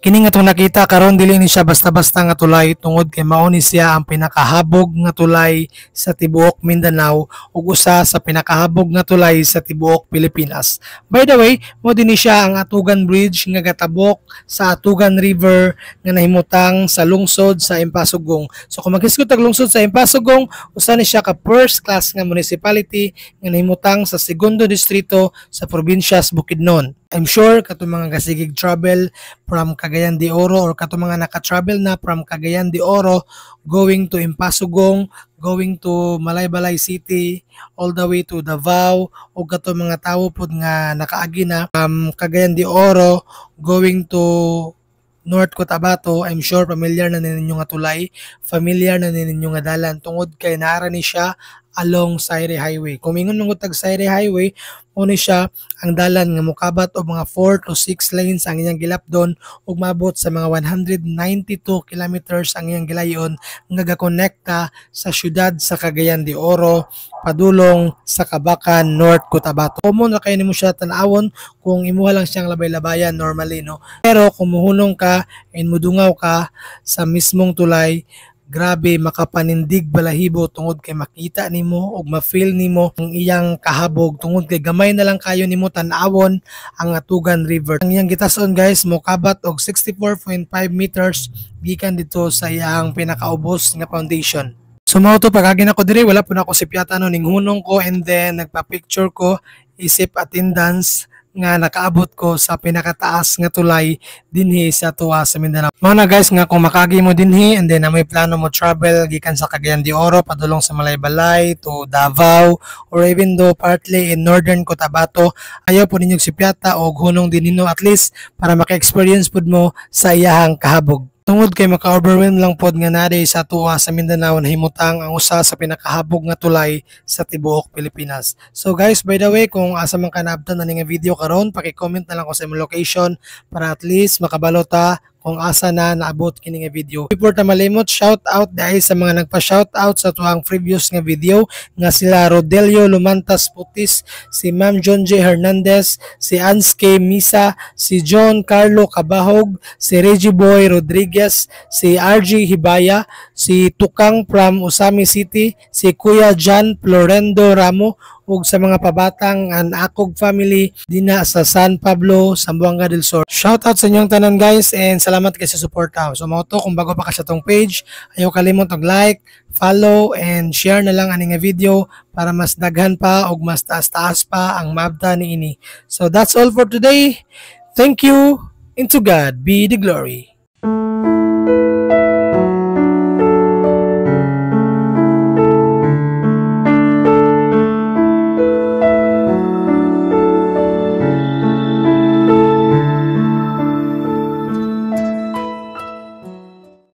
Kini nga itong nakita karon dili ni siya basta-basta nga tulay tungod kay mao ni siya ang pinakahabog nga tulay sa tibuok Mindanao ug usa sa pinakahabog nga tulay sa tibuok Pilipinas. By the way, mo din ni siya ang Atugan Bridge nga gatabok sa Atugan River nga nahimutang sa lungsod sa Impasugong. So kung maghisgot og lungsod sa Impasugong, usa ni siya ka first class nga municipality nga nahimutang sa segundo distrito sa probinsya sa Bukidnon. I'm sure katong mga gasigig travel from Cagayan de Oro or katong mga naka-travel na from Cagayan de Oro going to Impasugong, going to Malaybalay City, all the way to Davao o katong mga tawo pod nga nakaagi na from Cagayan de Oro going to North Cotabato. I'm sure familiar na ninyo nga tulay, familiar na ninyo nga dalan tungod kay naara ni siya along Sayre Highway. Kung mingon mong tag Sayre Highway, mo ni siya ang dalan nga mokabat og mga 4 to 6 lanes ang iyang gilapdon ug mabot sa mga 192 kilometers ang iyang gilayon nga gakonekta sa syudad sa Cagayan de Oro padulong sa Kabakan, North Cotabato. Common na kayo nimo siya tan-awon kung imuha lang siyang labay-labayan normally, no. Pero kung muhunong ka and mudungaw ka sa mismong tulay, grabe makapanindig balahibo tungod kay makita nimo ug ma-feel nimo ang iyang kahabog tungod kay gamay na lang kayo nimo tan-awon ang Atugan River. Ang iyang gitason guys mokabat og 64.5 meters gikan dito sa iyang pinakaubos nga foundation. So mao to pagagi nako diri wala po na ako sipyata no ning hunong ko and then nagpa-picture ko isip attendance nga nakaabot ko sa pinakataas nga tulay dinhi sa tuwa sa Mindanao. Mao na guys nga kung makagi mo dinhi and then na may plano mo travel gikan sa Cagayan de Oro padulong sa Malaybalay to Davao or even though partly in Northern Cotabato, ayaw po ninyong sipyata o hunong din ninyo at least para maka-experience pud mo sa iyahang kahabog. Tungod kay maka-overwhelm lang pod nga nari sa tuwa sa Mindanao na himutang ang usa sa pinakahabog nga tulay sa tibuok Pilipinas. So guys, by the way, kung asa man ka naabtan na nga video karon, paki-comment na lang ko sa imong location para at least makabalota kung asa na naabot kini nga video. Before ta malimot, shout out dahil sa mga nagpa-shout out sa tuwang previous nga video nga sila Rodelio Lumantas Putis, si Ma'am John J. Hernandez, si Anske Misa, si John Carlo Cabahog, si Reggie Boy Rodriguez, si RG Hibaya, si Tukang from Usami City, si Kuya John Florendo Ramo, ug sa mga pabatang an akog family dina sa San Pablo, Zamboanga del Sur. Shout out sa inyong tanan guys and salamat kay sa suporta. So mao to kung bago pa ka sa tong page, ayaw kalimot og like, follow and share na lang ani nga video para mas daghan pa ug mas taas-taas pa ang mabta niini. So that's all for today. Thank you and to God be the glory.